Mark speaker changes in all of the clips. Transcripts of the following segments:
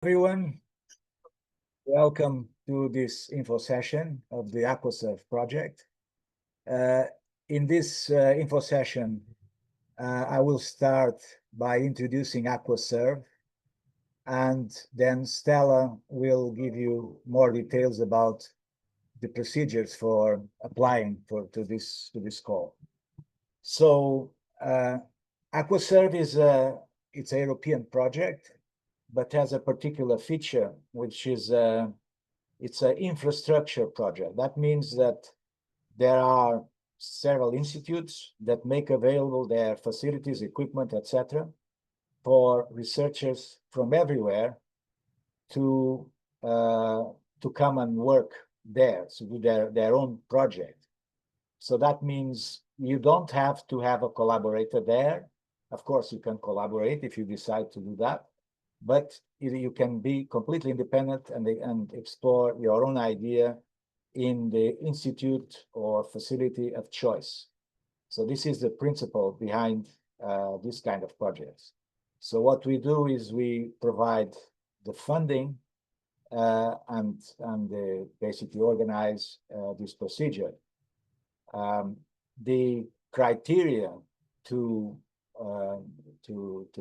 Speaker 1: Everyone, welcome to this info session of the AquaServe project. In this info session, I will start by introducing AquaServe, and then Stella will give you more details about the procedures for applying to this call. So, AquaServe is it's a European project, but has a particular feature, which is it's an infrastructure project. That means that there are several institutes that make available their facilities, equipment, etc., for researchers from everywhere to come and work there, to do their own project. So that means you don't have to have a collaborator there. Of course, you can collaborate if you decide to do that, but you can be completely independent and explore your own idea in the institute or facility of choice. So this is the principle behind this kind of projects. So what we do is we provide the funding and basically organize this procedure. The criteria to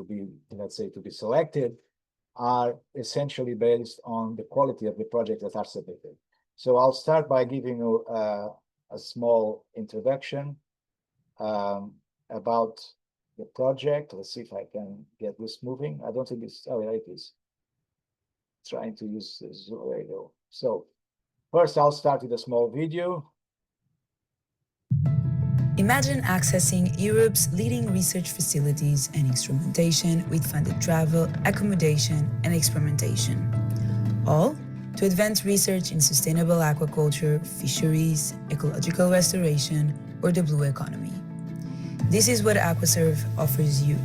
Speaker 1: be, let's say, to be selected are essentially based on the quality of the project that are submitted. So I'll start by giving you a small introduction about the project. Let's see if I can get this moving. I don't think it's, oh, yeah, it is. Trying to use this, there you go. So first I'll start with a small video.
Speaker 2: Imagine accessing Europe's leading research facilities and instrumentation with funded travel, accommodation, and experimentation. All to advance research in sustainable aquaculture, fisheries, ecological restoration, or the blue economy. This is what AquaServe offers you.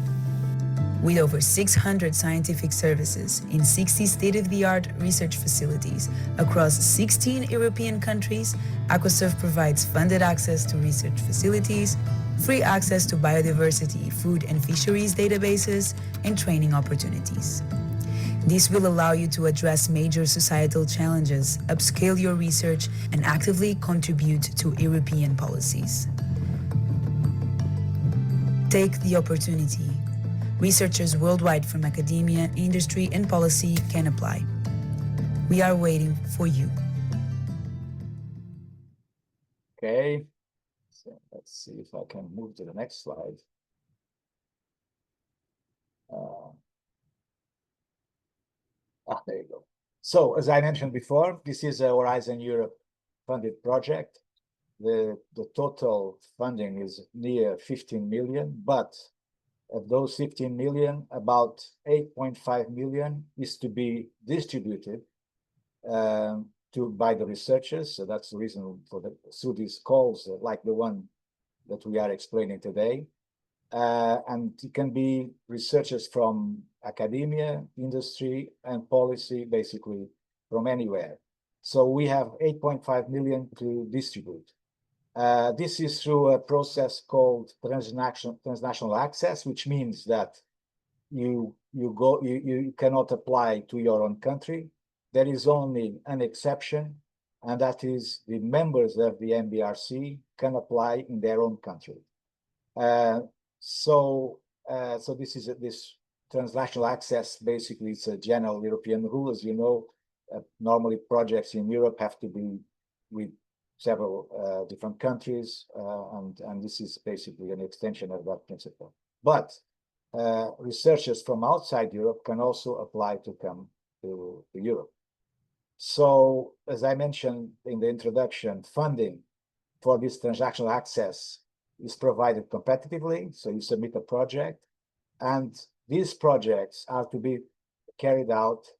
Speaker 2: With over 600 scientific services in 60 state-of-the-art research facilities across 16 European countries, AquaServe provides funded access to research facilities, free access to biodiversity, food and fisheries databases, and training opportunities. This will allow you to address major societal challenges, upscale your research, and actively contribute to European policies. Take the opportunity. Researchers worldwide from academia, industry, and policy can apply. We are waiting for you.
Speaker 1: Okay, so let's see if I can move to the next slide. There you go. So as I mentioned before, this is a Horizon Europe funded project. The total funding is near 15 million, but of those 15 million, about 8.5 million is to be distributed by the researchers. So that's the reason for through these calls, like the one that we are explaining today. And it can be researchers from academia, industry, and policy, basically from anywhere. So we have 8.5 million to distribute. This is through a process called transnational access, which means that you cannot apply to your own country. There is only an exception, and that is the members of the MBRC can apply in their own country. So this is this transnational access. Basically, it's a general European rule. As you know, normally projects in Europe have to be with several different countries, and this is basically an extension of that principle. But researchers from outside Europe can also apply to come to Europe. So, as I mentioned in the introduction, funding for this transactional access is provided competitively. So you submit a project, and these projects are to be carried out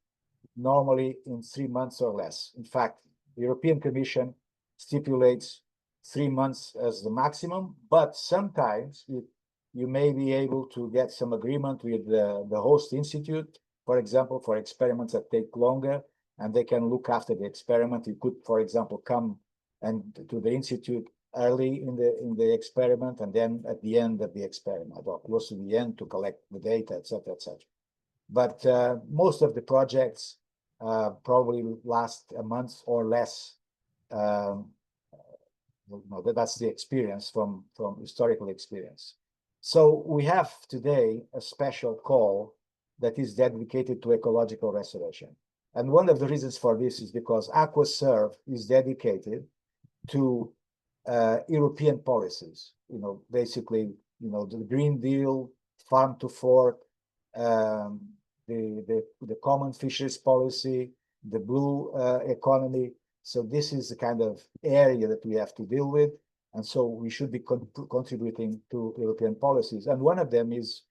Speaker 1: normally in 3 months or less. In fact, the European Commission stipulates 3 months as the maximum, but sometimes you may be able to get some agreement with the host institute, for example, for experiments that take longer, and they can look after the experiment. You could, for example, come and to the institute early in the experiment, and then at the end of the experiment, or close to the end, to collect the data, etc., etc. But most of the projects probably last a month or less. Um, that's the experience from historical experience. So we have today a special call that is dedicated to ecological restoration. And one of the reasons for this is because AquaServe is dedicated to European policies, basically, the Green Deal, Farm to Fork, um, the Common Fisheries Policy, the Blue Economy. So this is the kind of area that we have to deal with. And so we should be contributing to European policies. And one of them is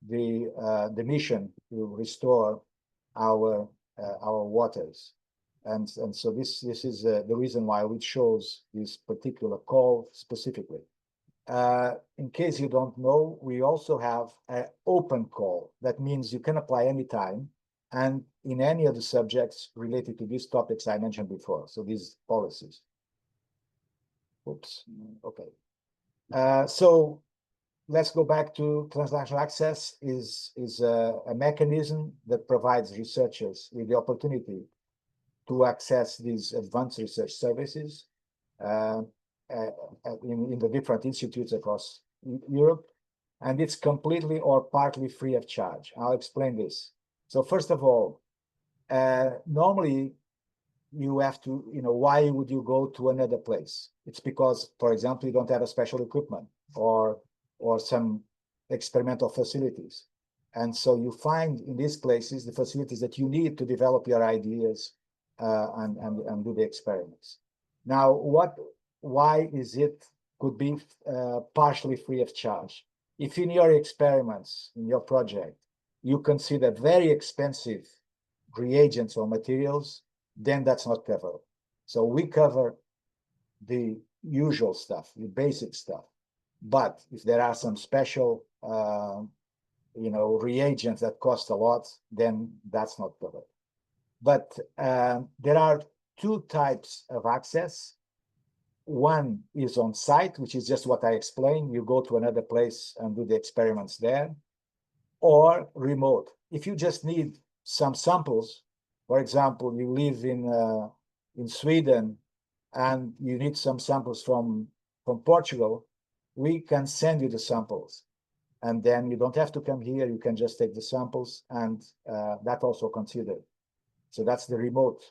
Speaker 1: the mission to restore our waters. And so this is the reason why we chose this particular call specifically. In case you don't know, we also have an open call. That means you can apply anytime and in any of the subjects related to these topics I mentioned before. So these policies. Oops. Okay. So let's go back to transnational access is a mechanism that provides researchers with the opportunity to access these advanced research services uh, in the different institutes across Europe, and it's completely or partly free of charge. I'll explain this. So first of all, normally you have to, why would you go to another place? It's because, for example, you don't have a special equipment or some experimental facilities. And so you find in these places the facilities that you need to develop your ideas and do the experiments. Now, why is it could be partially free of charge? If in your experiments, in your project, you consider very expensive reagents or materials, then that's not covered. So we cover the usual stuff, the basic stuff. But if there are some special, reagents that cost a lot, then that's not covered. But there are two types of access. One is on site, which is just what I explained. You go to another place and do the experiments there, or remote. If you just need some samples, for example, you live in Sweden and you need some samples from Portugal, we can send you the samples. And then you don't have to come here. You can just take the samples, and that also considered. So that's the remote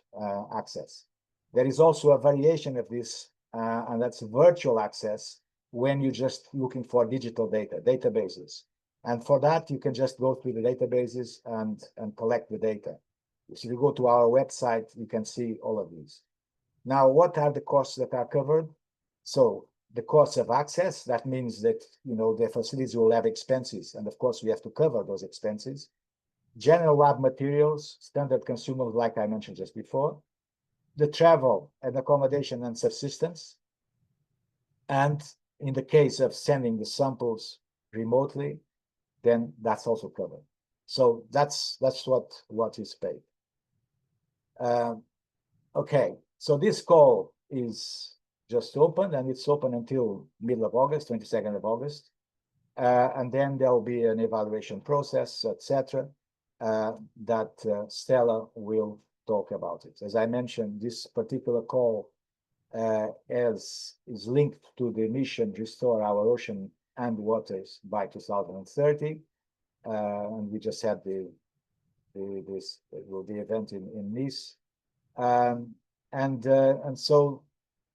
Speaker 1: access. There is also a variation of this, and that's virtual access when you're just looking for digital databases. And for that, you can just go through the databases and collect the data. So if you go to our website, you can see all of these. Now, what are the costs that are covered? So the costs of access, that means that, the facilities will have expenses. And of course, we have to cover those expenses. General lab materials, standard consumables, like I mentioned just before, the travel and accommodation and subsistence. And in the case of sending the samples remotely, then that's also covered. So that's what is paid. Okay, so this call is just open, and it's open until middle of August, 22nd of August. And then there will be an evaluation process, etc., that Stella will talk about it. As I mentioned, this particular call is linked to the mission Restore Our Ocean and Waters by 2030. And we just had the event in Nice. And so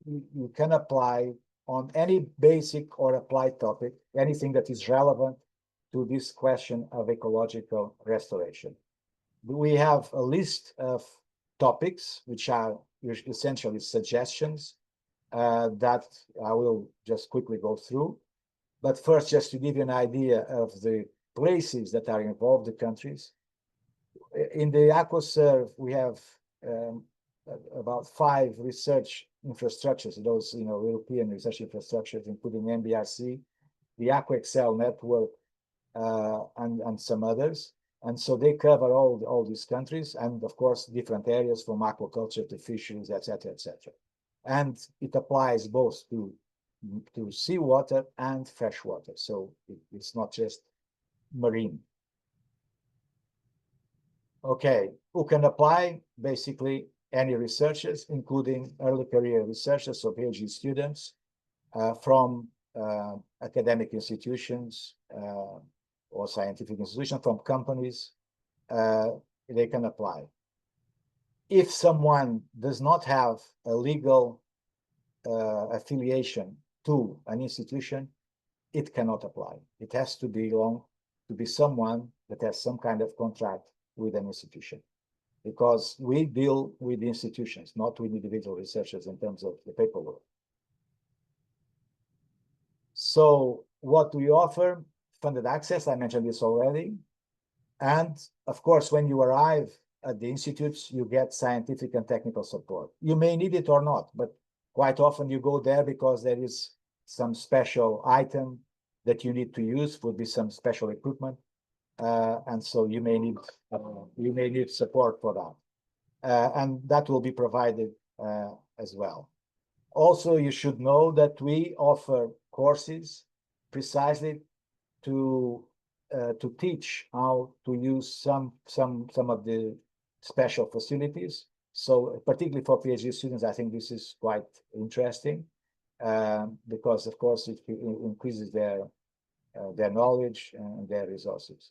Speaker 1: you can apply on any basic or applied topic, anything that is relevant to this question of ecological restoration. We have a list of topics, which are essentially suggestions that I will just quickly go through. But first, just to give you an idea of the places that are involved, the countries. In the AquaServe, we have about 5 research infrastructures, those European research infrastructures, including MBRC, the AquaExcel network, and some others. And so they cover all these countries, and of course different areas from aquaculture to fisheries, etc., etc. And it applies both to seawater and freshwater. So it's not just marine. Okay, who can apply? Basically, any researchers, including early career researchers, so PhD students from academic institutions or scientific institutions, from companies, they can apply. If someone does not have a legal affiliation to an institution, it cannot apply. It has to belong to be someone that has some kind of contract with an institution, because we deal with institutions, not with individual researchers in terms of the paperwork. So what do we offer? Funded access, I mentioned this already. And of course, when you arrive at the institutes, you get scientific and technical support. You may need it or not, but quite often you go there because there is some special item that you need to use, would be some special equipment. And so you may need support for that. And that will be provided as well. Also, you should know that we offer courses precisely to teach how to use some of the special facilities. So particularly for PhD students, I think this is quite interesting because, of course, it increases their knowledge and their resources.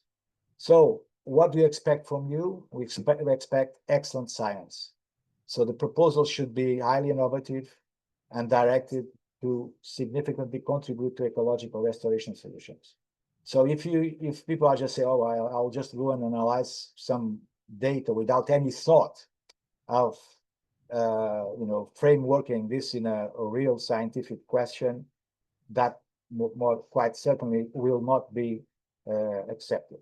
Speaker 1: So what do we expect from you? We expect excellent science. So the proposal should be highly innovative and directed to significantly contribute to ecological restoration solutions. So if people are just say, oh, I'll just go and analyze some data without any thought of frameworking this in a real scientific question, that more quite certainly will not be accepted.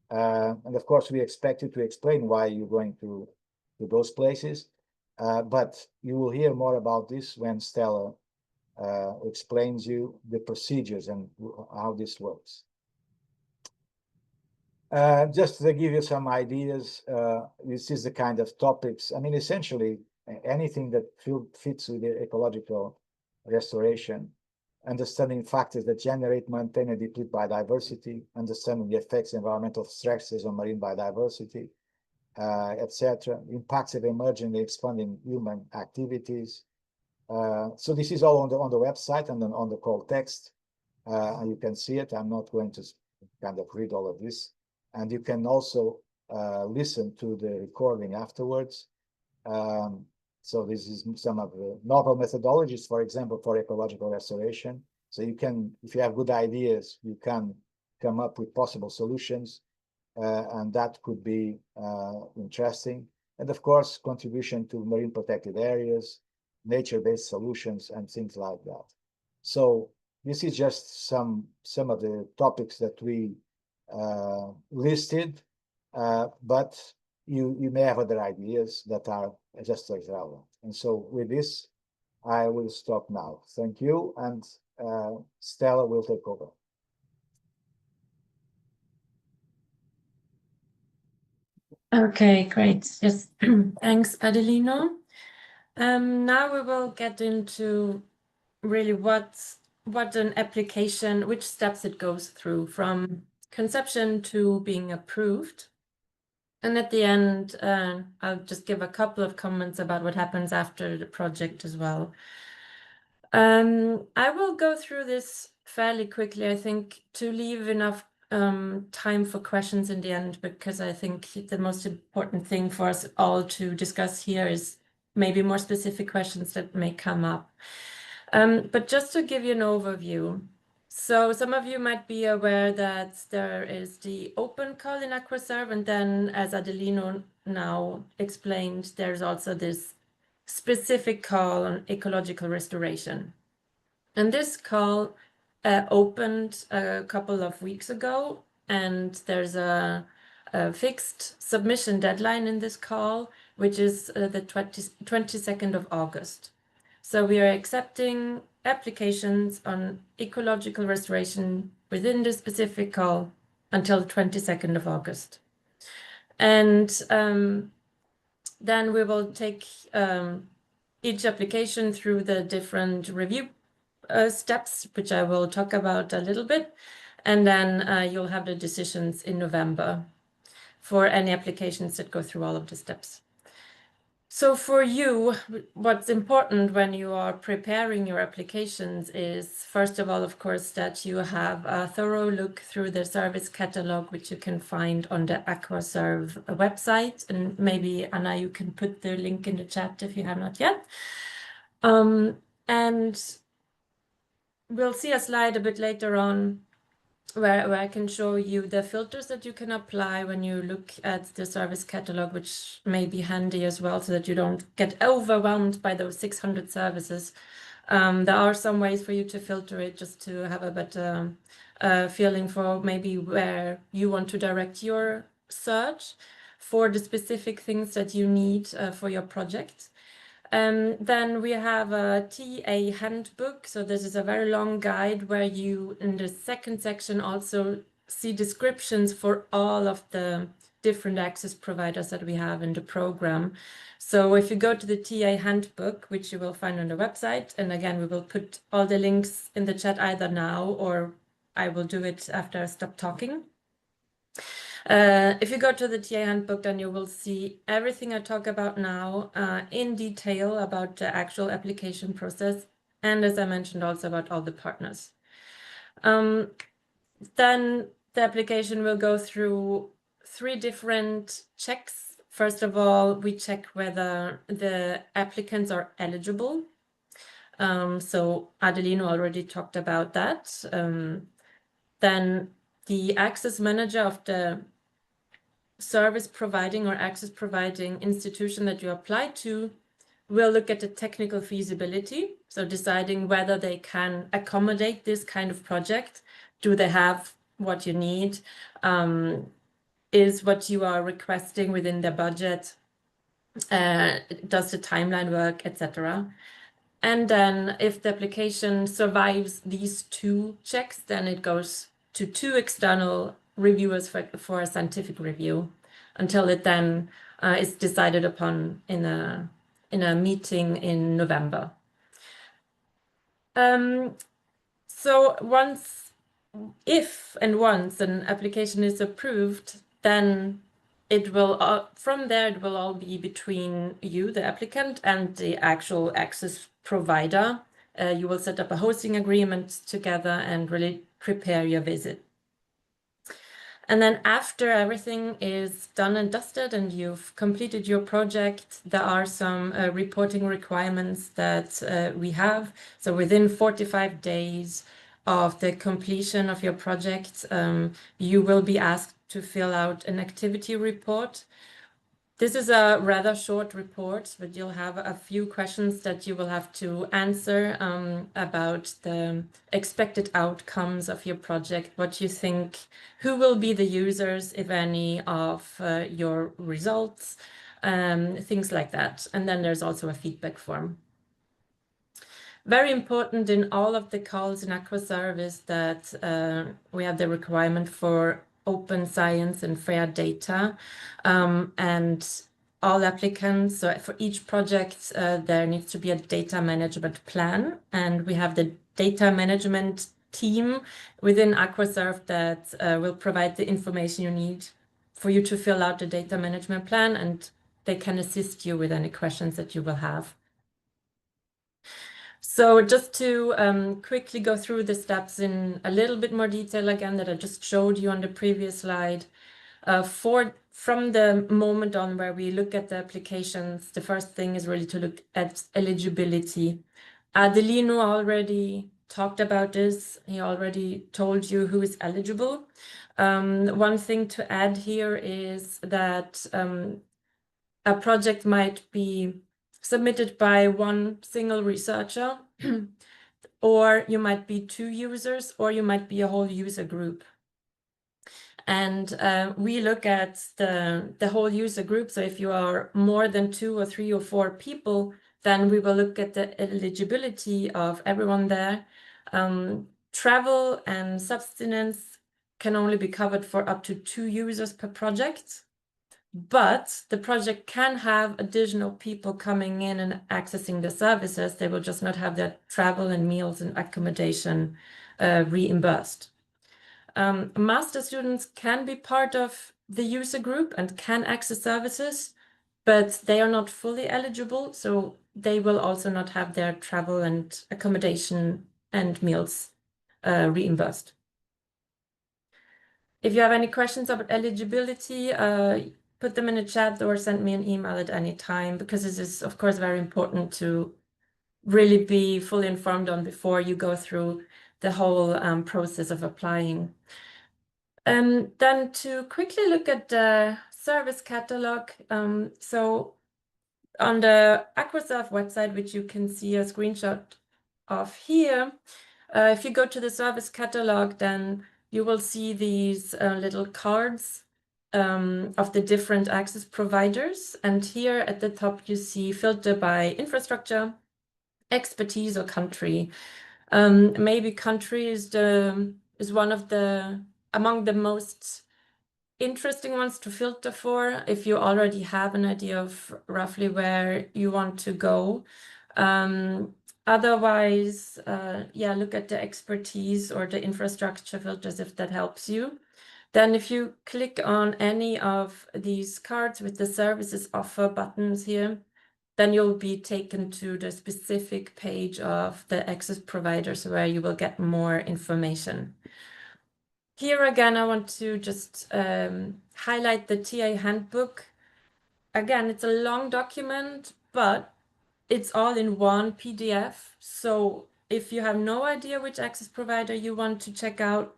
Speaker 1: And of course, we expect you to explain why you're going to those places, but you will hear more about this when Stella explains you the procedures and how this works. Just to give you some ideas, this is the kind of topics. I mean, essentially, anything that fits with the ecological restoration, understanding factors that generate, maintain, and deplete biodiversity, understanding the effects of environmental stresses on marine biodiversity, etc., impacts of emerging and expanding human activities. So this is all on the website and on the call text. You can see it. I'm not going to kind of read all of this. And you can also listen to the recording afterwards. So this is some of the novel methodologies, for example, for ecological restoration. So you can, if you have good ideas, you can come up with possible solutions, and that could be interesting. And of course, contribution to marine protected areas, nature-based solutions, and things like that. So this is just some of the topics that we listed, but you may have other ideas that are just as relevant. And so with this, I will stop now. Thank you, and Stella will take over.
Speaker 3: Okay, great. Yes, thanks, Adelino. Now we will get into really what an application, which steps it goes through from conception to being approved. And at the end, I'll just give a couple of comments about what happens after the project as well. I will go through this fairly quickly, I think, to leave enough time for questions in the end, because I think the most important thing for us all to discuss here is maybe more specific questions that may come up. But just to give you an overview, so some of you might be aware that there is the open call in Aquaserve, and then, as Adelino now explained, there's also this specific call on ecological restoration. And this call opened a couple of weeks ago, and there's a fixed submission deadline in this call, which is the 22nd of August. So we are accepting applications on ecological restoration within this specific call until the 22nd of August. And then we will take each application through the different review steps, which I will talk about a little bit, and then you'll have the decisions in November. for any applications that go through all of the steps. So for you, what's important when you are preparing your applications is, first of all, of course, that you have a thorough look through the service catalog, which you can find on the Aquaserve website. And maybe, Anna, you can put the link in the chat if you have not yet. And we'll see a slide a bit later on where I can show you the filters that you can apply when you look at the service catalog, which may be handy as well, so that you don't get overwhelmed by those 600 services. There are some ways for you to filter it just to have a better feeling for maybe where you want to direct your search for the specific things that you need for your project. Then we have a TA handbook. So this is a very long guide where you, in the second section, also see descriptions for all of the different access providers that we have in the program. So if you go to the TA handbook, which you will find on the website, and again, we will put all the links in the chat either now or I will do it after I stop talking. If you go to the TA handbook, then you will see everything I talk about now in detail about the actual application process. And as I mentioned, also about all the partners. Then the application will go through 3 different checks. First of all, we check whether the applicants are eligible. So Adelino already talked about that. Then the access manager of the service providing or access providing institution that you apply to will look at the technical feasibility. So deciding whether they can accommodate this kind of project. Do they have what you need? Is what you are requesting within their budget? Does the timeline work, etc.? And then if the application survives these 2 checks, then it goes to 2 external reviewers for a scientific review until it then is decided upon in a meeting in November. So if once an application is approved, then it will, from there, it will all be between you, the applicant, and the actual access provider. You will set up a hosting agreement together and really prepare your visit. And then after everything is done and dusted and you've completed your project, there are some reporting requirements that we have. So within 45 days of the completion of your project, you will be asked to fill out an activity report. This is a rather short report, but you'll have a few questions that you will have to answer about the expected outcomes of your project, what you think, who will be the users, if any, of your results, things like that. And then there's also a feedback form. Very important in all of the calls in Aquaserve is that we have the requirement for open science and fair data, and all applicants, so for each project there needs to be a data management plan, and we have the data management team within Aquaserve that will provide the information you need for you to fill out the data management plan, and they can assist you with any questions that you will have. So just to quickly go through the steps in a little bit more detail again that I just showed you on the previous slide. From the moment on where we look at the applications, the first thing is really to look at eligibility. Adelino already talked about this. He already told you who is eligible. One thing to add here is that a project might be submitted by one single researcher, or you might be 2 users, or you might be a whole user group. And we look at the whole user group. So if you are more than 2 or 3 or 4 people, then we will look at the eligibility of everyone there. Travel and subsistence can only be covered for up to 2 users per project. But the project can have additional people coming in and accessing the services. They will just not have their travel and meals and accommodation reimbursed. master students can be part of the user group and can access services, but they are not fully eligible, so they will also not have their travel and accommodation and meals reimbursed. If you have any questions about eligibility, put them in the chat or send me an email at any time, because this is, of course, very important to really be fully informed on before you go through the whole process of applying. Then to quickly look at the service catalog. So on the Aquaserve website, which you can see a screenshot of here, if you go to the service catalog, then you will see these little cards of the different access providers. And here at the top, you see filter by infrastructure, expertise, or country. Maybe country is one of the among the most interesting ones to filter for if you already have an idea of roughly where you want to go. Otherwise, yeah, look at the expertise or the infrastructure filters if that helps you. Then if you click on any of these cards with the services offer buttons here, then you'll be taken to the specific page of the access providers where you will get more information. Here again, I want to just highlight the TA handbook. Again, it's a long document, but it's all in one PDF. So if you have no idea which access provider you want to check out,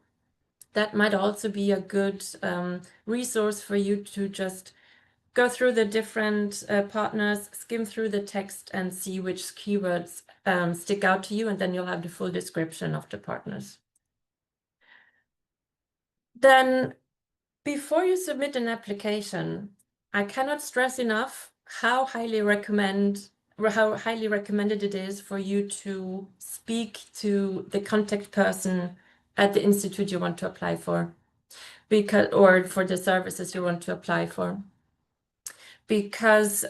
Speaker 3: that might also be a good resource for you to just go through the different partners, skim through the text and see which keywords stick out to you, and then you'll have the full description of the partners. Then before you submit an application, I cannot stress enough how highly recommended it is for you to speak to the contact person at the institute you want to apply for, or for the services you want to apply for. Because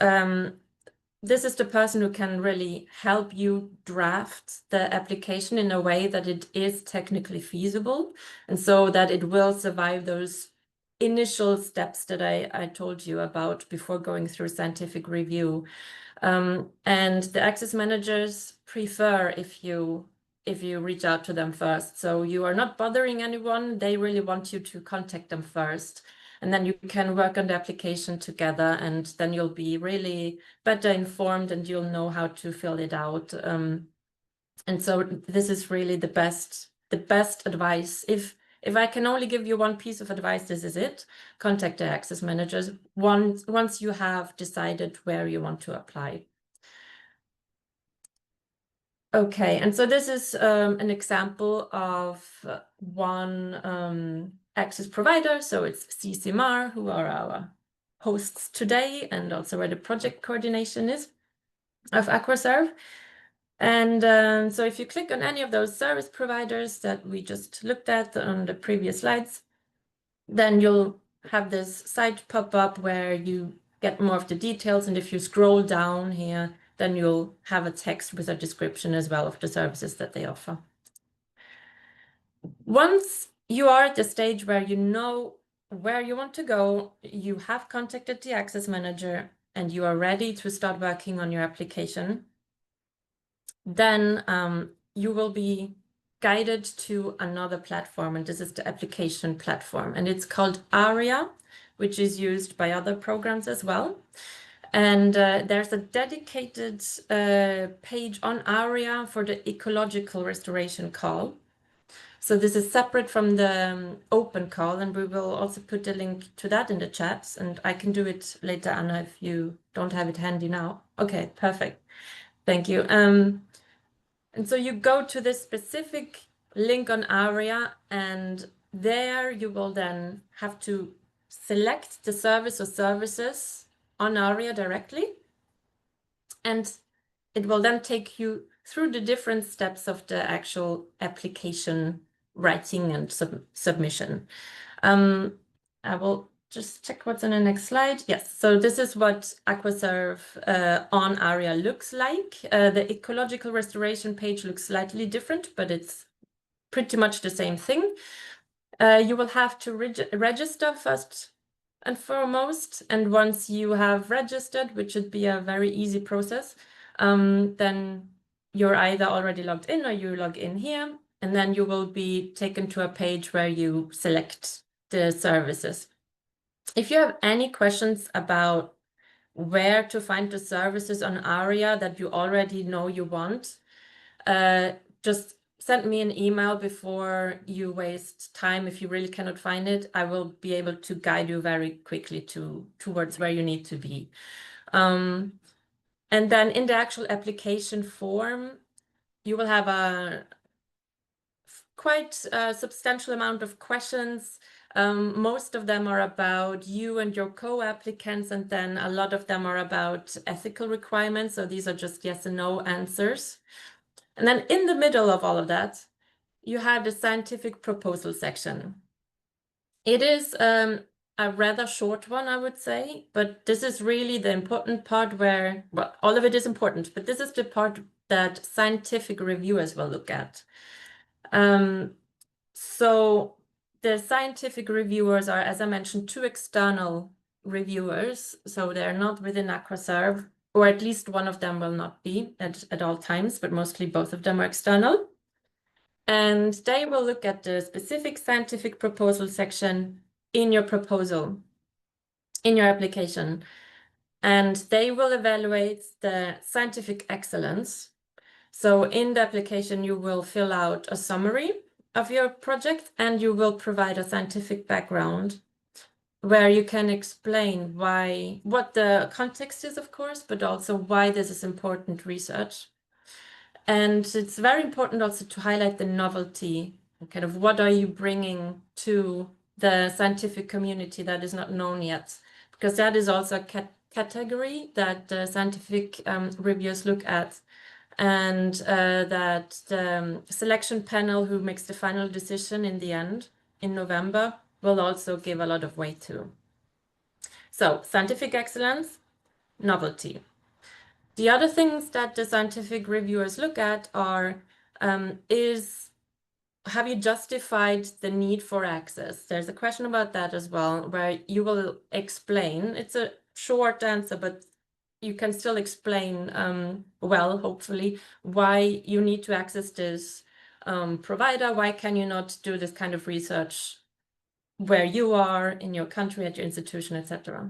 Speaker 3: this is the person who can really help you draft the application in a way that it is technically feasible, and so that it will survive those initial steps that I told you about before going through scientific review. And the access managers prefer if you reach out to them first. So you are not bothering anyone. They really want you to contact them first. And then you can work on the application together, and then you'll be really better informed and you'll know how to fill it out. And so this is really the best advice. If I can only give you one piece of advice, this is it. Contact the access managers once you have decided where you want to apply. Okay, and so this is an example of one access provider. So it's CCMAR, who are our hosts today, and also where the project coordination is of Aquaserve. And so if you click on any of those service providers that we just looked at on the previous slides, then you'll have this site pop up where you get more of the details. And if you scroll down here, then you'll have a text with a description as well of the services that they offer. Once you are at the stage where you know where you want to go, you have contacted the access manager, and you are ready to start working on your application, then you will be guided to another platform, and this is the application platform, and it's called ARIA, which is used by other programs as well. And there's a dedicated page on ARIA for the Ecological Restoration Call. So this is separate from the open call, and we will also put a link to that in the chats, and I can do it later, Anna, if you don't have it handy now. Okay, perfect. Thank you. And so you go to this specific link on ARIA, and there you will then have to select the service or services on ARIA directly. And it will then take you through the different steps of the actual application writing and submission. I will just check what's on the next slide. Yes, so this is what Aquaserve on ARIA looks like. The ecological restoration page looks slightly different, but it's pretty much the same thing. You will have to register first and foremost. And once you have registered, which should be a very easy process, then you're either already logged in or you log in here, and then you will be taken to a page where you select the services. If you have any questions about where to find the services on ARIA that you already know you want, just send me an email before you waste time. If you really cannot find it, I will be able to guide you very quickly towards where you need to be. And then in the actual application form, you will have a quite substantial amount of questions. Most of them are about you and your co-applicants, and then a lot of them are about ethical requirements. So these are just yes and no answers. And then in the middle of all of that, you have the scientific proposal section. It is a rather short one, I would say, but this is really the important part where, well, all of it is important, but this is the part that scientific reviewers will look at. So the scientific reviewers are, as I mentioned, 2 external reviewers. So they're not within Aquaserve, or at least one of them will not be at all times, but mostly both of them are external. And they will look at the specific scientific proposal section in your proposal, in your application. And they will evaluate the scientific excellence. So in the application, you will fill out a summary of your project, and you will provide a scientific background where you can explain what the context is, of course, but also why this is important research. And it's very important also to highlight the novelty, kind of what are you bringing to the scientific community that is not known yet, because that is also a category that the scientific reviewers look at, and that the selection panel who makes the final decision in the end in November will also give a lot of weight to. So scientific excellence, novelty. The other things that the scientific reviewers look at are, have you justified the need for access? There's a question about that as well, where you will explain. It's a short answer, but you can still explain well, hopefully, why you need to access this provider. Why can you not do this kind of research where you are, in your country, at your institution, etc.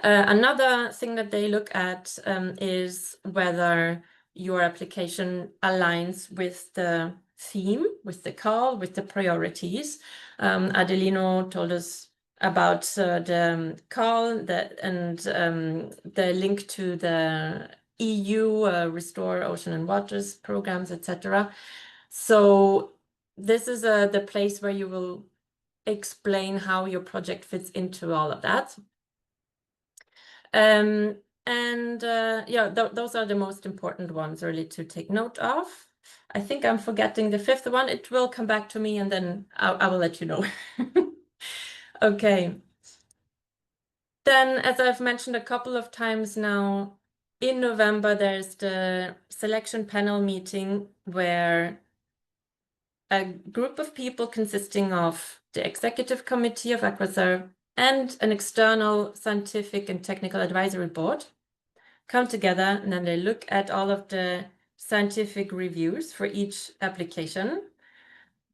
Speaker 3: Another thing that they look at is whether your application aligns with the theme, with the call, with the priorities. Adelino told us about the call and the link to the EU Restore Ocean and Waters programs, etc. So this is the place where you will explain how your project fits into all of that. Yeah, those are the most important ones really to take note of. I think I'm forgetting the 5th one. It will come back to me, and then I will let you know. Okay. Then, as I've mentioned a couple of times now, in November, there's the selection panel meeting where a group of people consisting of the executive committee of Aquaserve and an external scientific and technical advisory board come together, and then they look at all of the scientific reviews for each application.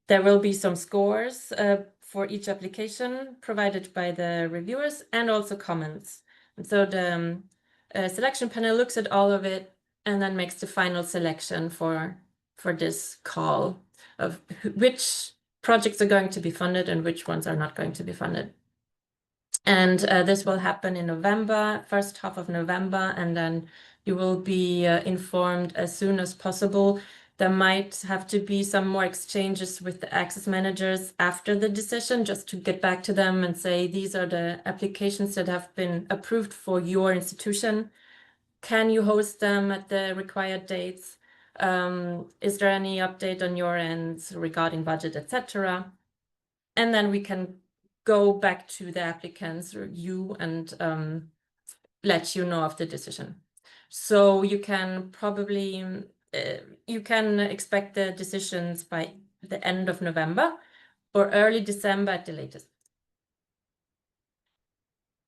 Speaker 3: There will be some scores for each application provided by the reviewers, and also comments. And so the selection panel looks at all of it and then makes the final selection for this call of which projects are going to be funded and which ones are not going to be funded. And this will happen in November, first half of November, and then you will be informed as soon as possible. There might have to be some more exchanges with the access managers after the decision, just to get back to them and say, these are the applications that have been approved for your institution. Can you host them at the required dates? Is there any update on your end regarding budget, etc.? And then we can go back to the applicants, review, and let you know of the decision. So you can probably, you can expect the decisions by the end of November, or early December at the latest.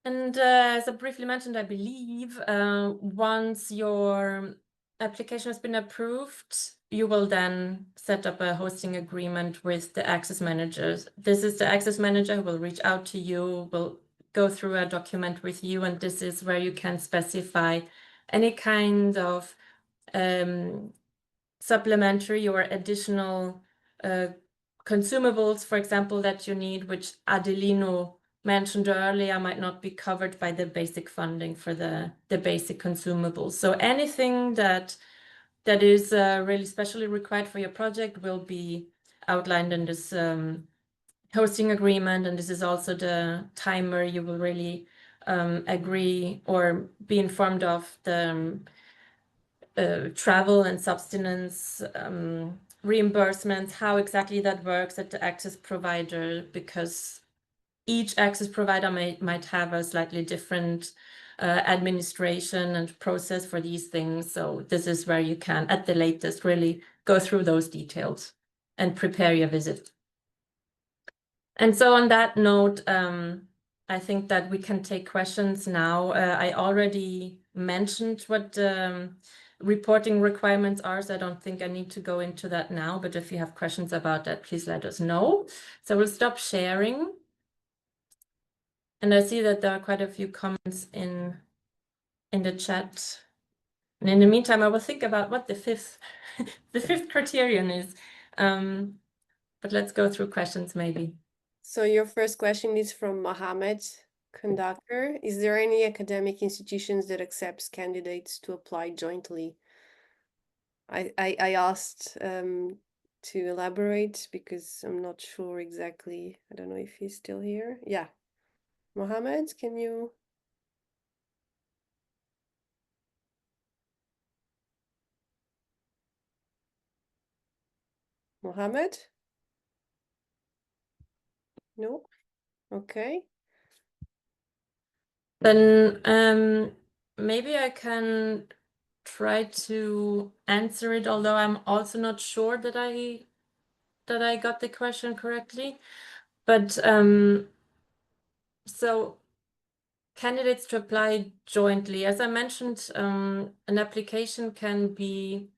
Speaker 3: And as I briefly mentioned, I believe once your application has been approved, you will then set up a hosting agreement with the access managers. This is the access manager who will reach out to you, will go through a document with you, and this is where you can specify any kind of supplementary or additional consumables, for example, that you need, which Adelino mentioned earlier, might not be covered by the basic funding for the basic consumables. So anything that is really specially required for your project will be outlined in this hosting agreement, and this is also the timer you will really agree or be informed of the travel and subsistence reimbursements, how exactly that works at the access provider, because each access provider might have a slightly different administration and process for these things. So this is where you can, at the latest, really go through those details and prepare your visit. And so on that note, I think that we can take questions now. I already mentioned what reporting requirements are, so I don't think I need to go into that now, but if you have questions about that, please let us know. So we'll stop sharing. And I see that there are quite a few comments in the chat. And in the meantime, I will think about what the fifth criterion is. But let's go through questions maybe.
Speaker 4: So your first question is from Mohammed Conductor. Is there any academic institutions that accepts candidates to apply jointly? I asked to elaborate because I'm not sure exactly. I don't know if he's still here. Yeah. Mohammed, can you? Mohammed? No? Okay.
Speaker 3: Then maybe I can try to answer it, although I'm also not sure that I got the question correctly. But so candidates to apply jointly, as I mentioned, an application can be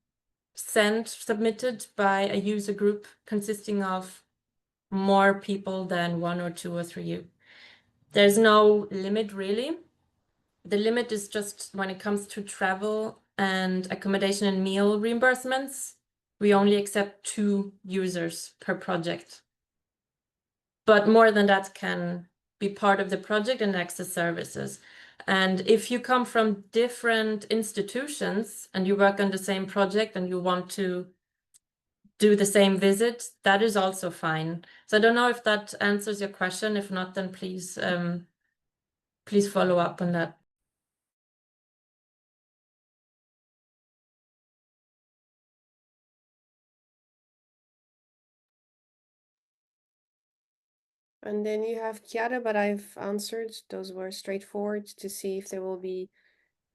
Speaker 3: submitted by a user group consisting of more people than 1 or 2 or 3. There's no limit really. The limit is just when it comes to travel and accommodation and meal reimbursements, we only accept 2 users per project. But more than that can be part of the project and access services. And if you come from different institutions and you work on the same project and you want to do the same visit, that is also fine. So I don't know if that answers your question. If not, then please follow up on that.
Speaker 4: And then you have Chiara, but I've answered. Those were straightforward to see if there will be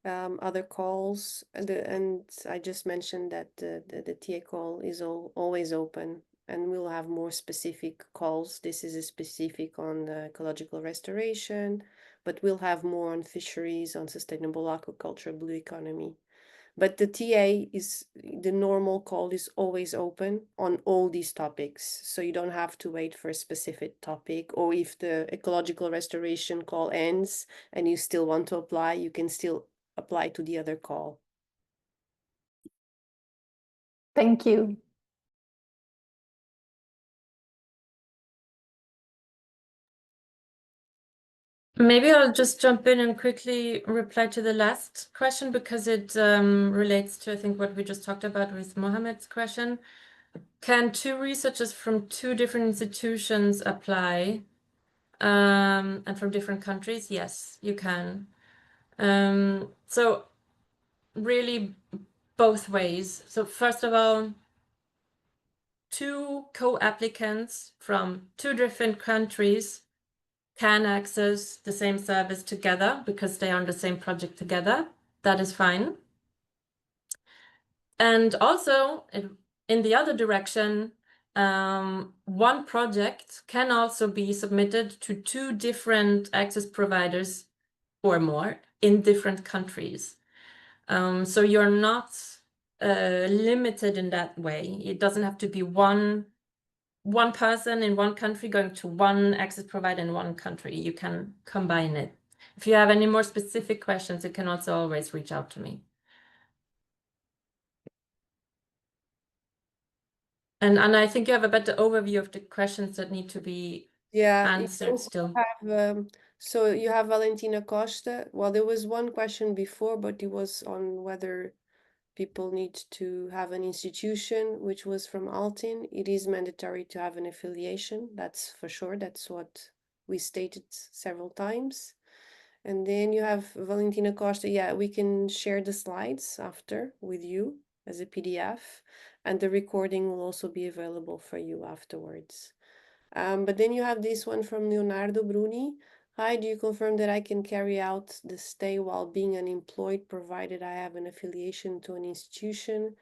Speaker 4: other calls. And I just mentioned that the TA call is always open, and we'll have more specific calls. This is a specific on the ecological restoration, but we'll have more on fisheries, on sustainable aquaculture, blue economy. But the TA is, the normal call is always open on all these topics. So you don't have to wait for a specific topic, or if the ecological restoration call ends and you still want to apply, you can still apply to the other call.
Speaker 5: Thank you.
Speaker 3: Maybe I'll just jump in and quickly reply to the last question because it relates to, I think, what we just talked about with Mohammed's question. Can 2 researchers from 2 different institutions apply and from different countries? Yes, you can. So really both ways. So first of all, 2 co-applicants from 2 different countries can access the same service together because they are on the same project together. That is fine. And also, in the other direction, one project can also be submitted to 2 different access providers or more in different countries. So you're not limited in that way. It doesn't have to be one person in one country going to one access provider in one country. You can combine it. If you have any more specific questions, you can also always reach out to me. And I think you have a better overview of the questions that need to be answered
Speaker 4: you
Speaker 3: still.
Speaker 4: have, so you have Valentina Costa. Well, there was one question before, but it was on whether people need to have an institution, which was from Altin. It is mandatory to have an affiliation, that's for sure. That's what we stated several times. And then you have Valentina Costa. Yeah, we can share the slides after with you as a PDF, and the recording will also be available for you afterwards. But then you have this one from Leonardo Bruni. Hi, do you confirm that I can carry out the stay while being unemployed, provided I have an affiliation to an institution?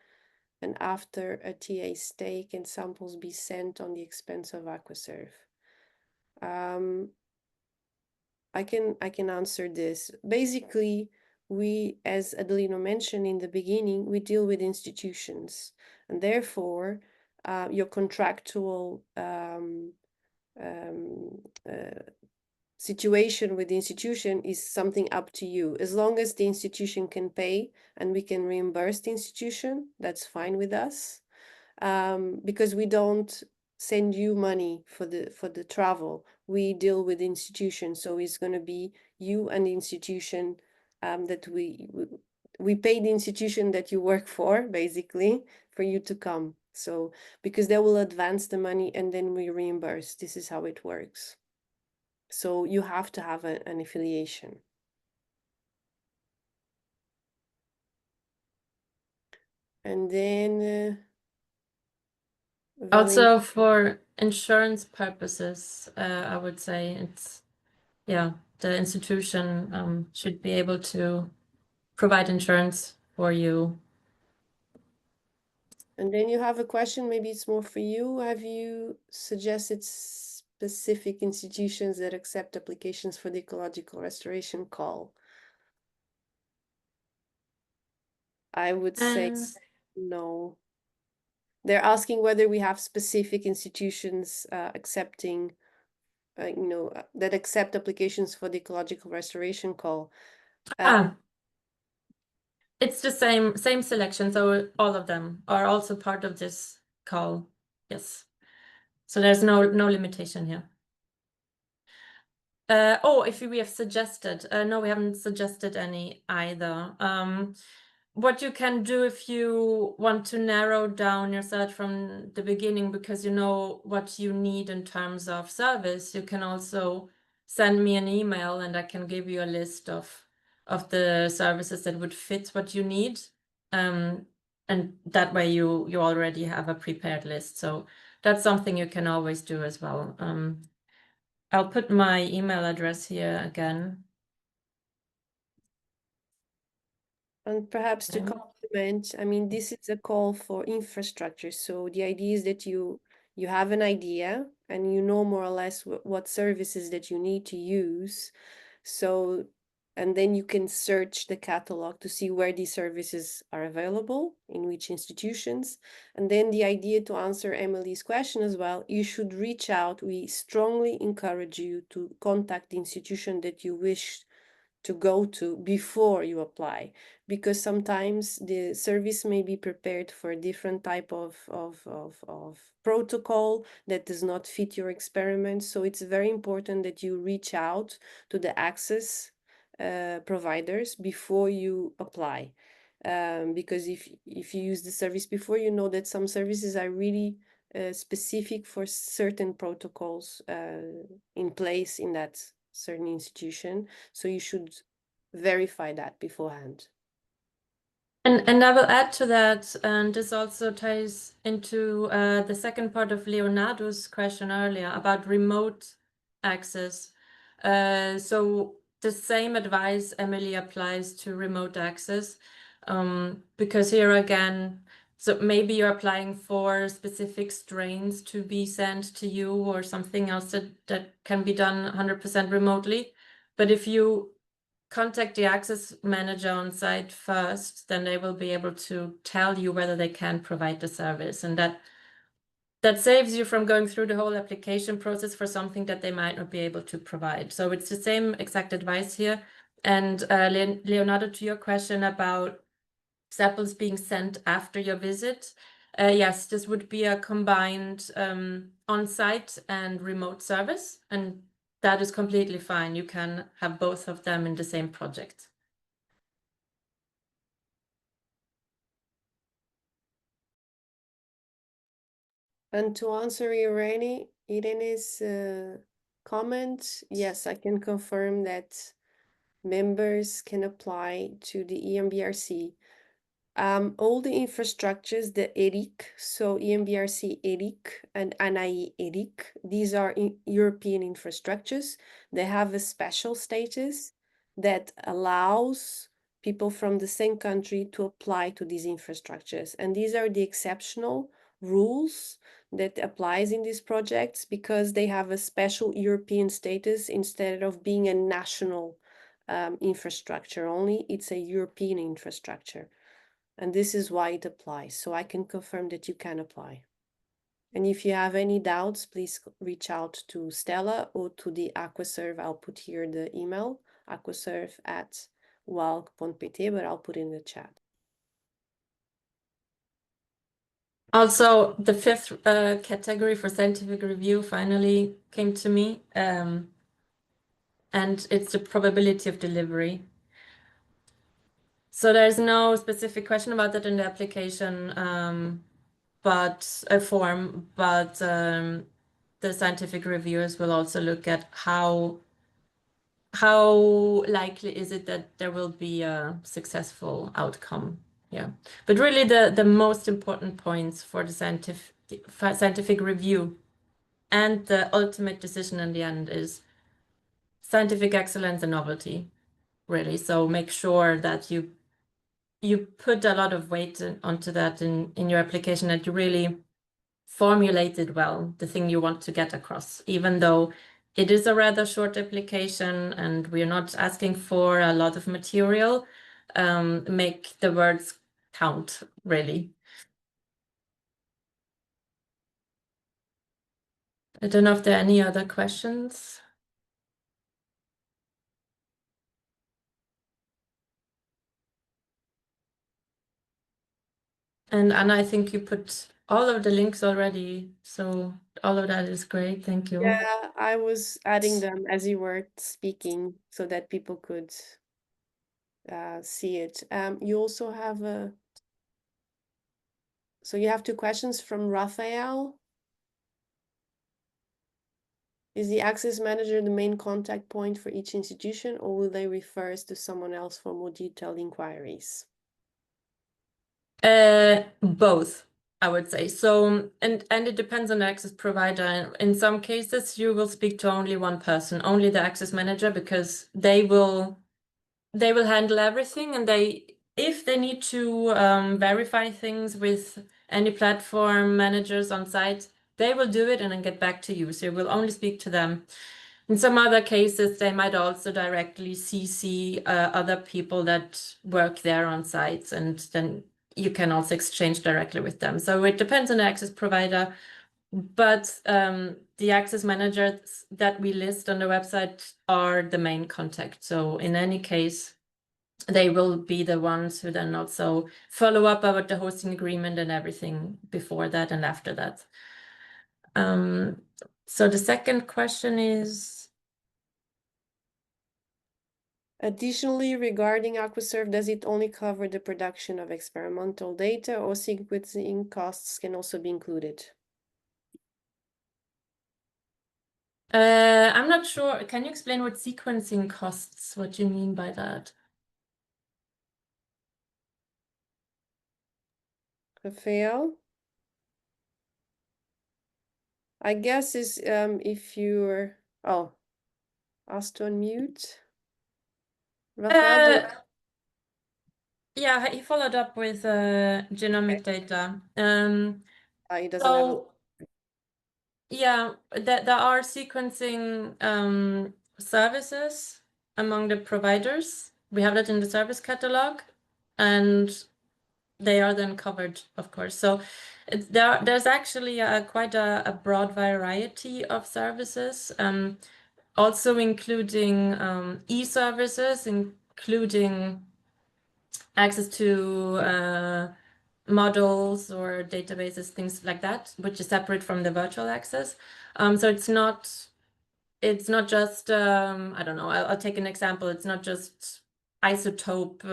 Speaker 4: And after a TA stay, can samples be sent on the expense of Aquaserve? I can answer this. Basically, we, as Adelino mentioned in the beginning, we deal with institutions, and therefore, your contractual situation with the institution is something up to you. As long as the institution can pay and we can reimburse the institution, that's fine with us. Because we don't send you money for the travel. We deal with the institution, so it's going to be you and the institution that we pay the institution that you work for, basically, for you to come. So because they will advance the money and then we reimburse. This is how it works. So you have to have an affiliation. And then
Speaker 3: Also for insurance purposes, I would say it's, yeah, the institution should be able to provide insurance for you.
Speaker 4: And then you have a question, maybe it's more for you. Have you suggested specific institutions that accept applications for the Ecological Restoration Call? I would say no. They're asking whether we have specific institutions accepting, that accept applications for the Ecological Restoration Call.
Speaker 3: It's the same selection, so all of them are also part of this call. Yes. So there's no limitation here. If we have suggested, no, we haven't suggested any either. What you can do if you want to narrow down your search from the beginning because you know what you need in terms of service, you can also send me an email and I can give you a list of the services that would fit what you need. And that way you already have a prepared list. So that's something you can always do as well. I'll put my email address here again.
Speaker 4: And perhaps to complement, I mean, this is a call for infrastructure. So the idea is that you have an idea and you know more or less what services that you need to use. So, and then you can search the catalog to see where these services are available, in which institutions. And then the idea, to answer Emily's question as well, you should reach out. We strongly encourage you to contact the institution that you wish to go to before you apply, because sometimes the service may be prepared for a different type of protocol that does not fit your experiment. So it's very important that you reach out to the access providers before you apply, because if you use the service before, you know that some services are really specific for certain protocols in place in that certain institution. So you should verify that beforehand.
Speaker 3: And I will add to that, and this also ties into the second part of Leonardo's question earlier about remote access. So the same advice, Emily, applies to remote access, because here again, So maybe you're applying for specific strains to be sent to you or something else that can be done 100% remotely. But if you contact the access manager on site first, then they will be able to tell you whether they can provide the service. And that saves you from going through the whole application process for something that they might not be able to provide. So it's the same exact advice here. And Leonardo, to your question about samples being sent after your visit, yes, this would be a combined on-site and remote service, and that is completely fine. You can have both of them in the same project.
Speaker 4: And to answer Irene's comment, yes, I can confirm that members can apply to the EMBRC. All the infrastructures, the ERIC, so EMBRC ERIC and ANAI ERIC, these are European infrastructures. They have a special status that allows people from the same country to apply to these infrastructures. And these are the exceptional rules that applies in these projects because they have a special European status instead of being a national infrastructure only. It's a European infrastructure. And this is why it applies. So I can confirm that you can apply. And if you have any doubts, please reach out to Stella or to the Aquaserve. I'll put here the email, aquaserve@walk.pt, but I'll put in the chat.
Speaker 3: Also, the fifth category for scientific review finally came to me, and it's the probability of delivery. So there's no specific question about that in the application, but a form, but the scientific reviewers will also look at how likely is it that there will be a successful outcome. Yeah, but really the most important points for the scientific review and the ultimate decision in the end is scientific excellence and novelty, really. So make sure that you put a lot of weight onto that in your application, that you really formulated well the thing you want to get across, even though it is a rather short application and we're not asking for a lot of material. Make the words count, really. I don't know if there are any other questions. And Anna, I think you put all of the links already, so all of that is great. Thank you.
Speaker 4: Yeah, I was adding them as you were speaking so that people could see it. You also have so you have two questions from Raphael. Is the access manager the main contact point for each institution, or will they refer us to someone else for more detailed inquiries?
Speaker 3: Both, I would say. So, and it depends on the access provider. In some cases, you will speak to only one person, only the access manager, because they will handle everything, and if they need to verify things with any platform managers on site, they will do it and then get back to you. So you will only speak to them. In some other cases, they might also directly CC other people that work there on sites, and then you can also exchange directly with them. So it depends on the access provider, but the access managers that we list on the website are the main contact. So in any case, they will be the ones who then also follow up about the hosting agreement and everything before that and after that. So the second question is,
Speaker 4: additionally, regarding Aquaserve, does it only cover the production of experimental data, or sequencing costs can also be included?
Speaker 3: I'm not sure. Can you explain what sequencing costs, what you mean by that?
Speaker 4: Raphael? I guess is if you're asked to unmute. Raphael,
Speaker 3: Yeah, he followed up with genomic data.
Speaker 4: He doesn't have a...
Speaker 3: So yeah, there are sequencing services among the providers. We have that in the service catalog, and they are then covered, of course. So there's actually quite a broad variety of services, also including e-services, including access to models or databases, things like that, which is separate from the virtual access. So it's not just I don't know, I'll take an example. It's not just isotope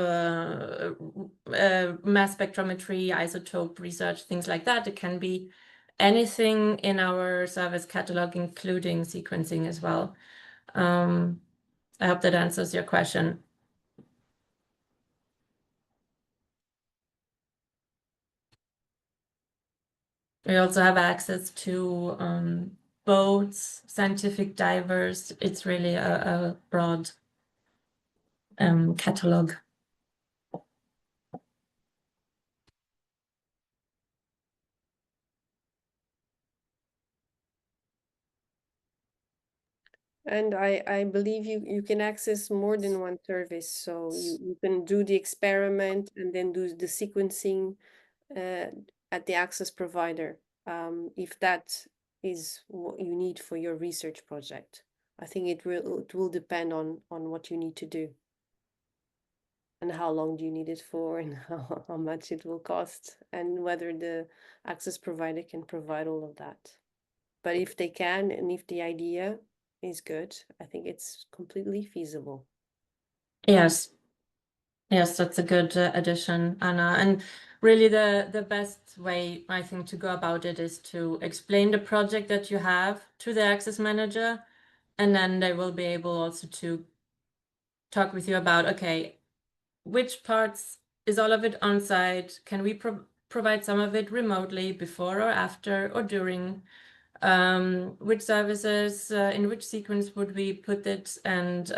Speaker 3: mass spectrometry, isotope research, things like that. It can be anything in our service catalog, including sequencing as well. I hope that answers your question. We also have access to boats, scientific divers. It's really a broad catalog.
Speaker 4: And I believe you can access more than one service. So you can do the experiment and then do the sequencing at the access provider, if that is what you need for your research project. I think it will depend on what you need to do and how long do you need it for and how much it will cost and whether the access provider can provide all of that. But if they can, and if the idea is good, I think it's completely feasible.
Speaker 3: Yes. Yes, that's a good addition, Anna. And really the best way, I think, to go about it is to explain the project that you have to the access manager, and then they will be able also to talk with you about, okay, which parts, is all of it on site? Can we provide some of it remotely before or after or during? Which services, in which sequence would we put it, and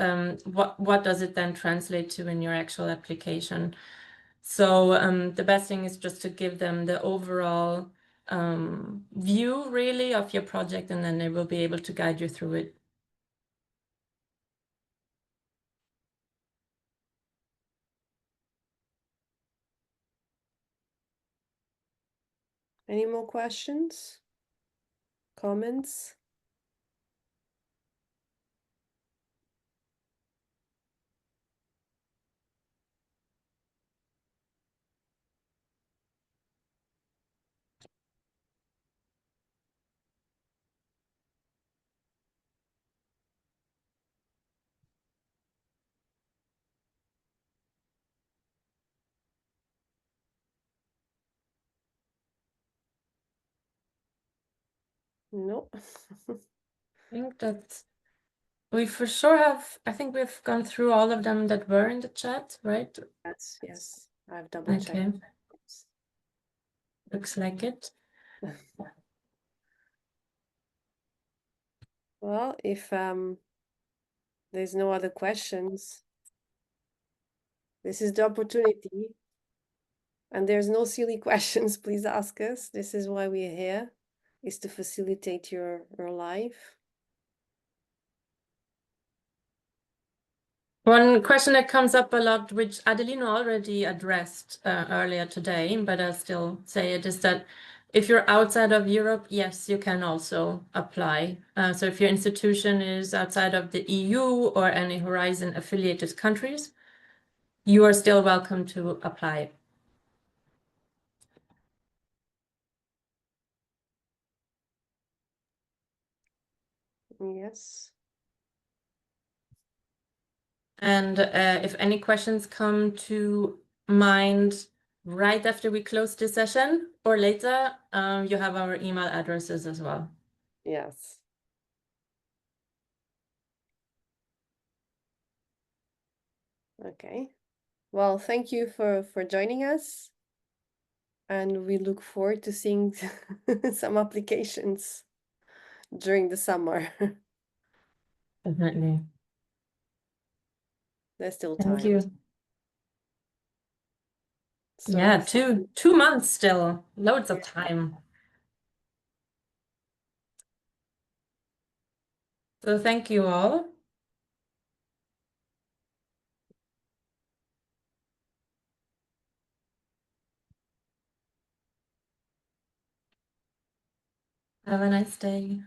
Speaker 3: what does it then translate to in your actual application? So the best thing is just to give them the overall view really of your project, and then they will be able to guide you through it.
Speaker 4: Any more questions? Comments? No.
Speaker 3: We for sure have, I think we've gone through all of them that were in the chat, right?
Speaker 4: Yes, I've double checked.
Speaker 3: Okay, looks like it.
Speaker 4: Well, if there's no other questions, this is the opportunity. And there's no silly questions, please ask us. This is why we're here, is to facilitate your life.
Speaker 3: One question that comes up a lot, which Adelina already addressed earlier today, but I'll still say it, is that if you're outside of Europe, yes, you can also apply. So if your institution is outside of the EU or any Horizon affiliated countries, you are still welcome to apply.
Speaker 4: Yes.
Speaker 3: And if any questions come to mind right after we close this session or later, you have our email addresses as well.
Speaker 4: Yes. Okay. Well, thank you for joining us. And we look forward to seeing some applications during the summer.
Speaker 3: Definitely.
Speaker 4: There's still
Speaker 3: Thank
Speaker 4: time.
Speaker 3: you.
Speaker 4: So
Speaker 3: Yeah,
Speaker 4: it's-
Speaker 3: 2 months still, loads of time. So thank you all. Have a nice day.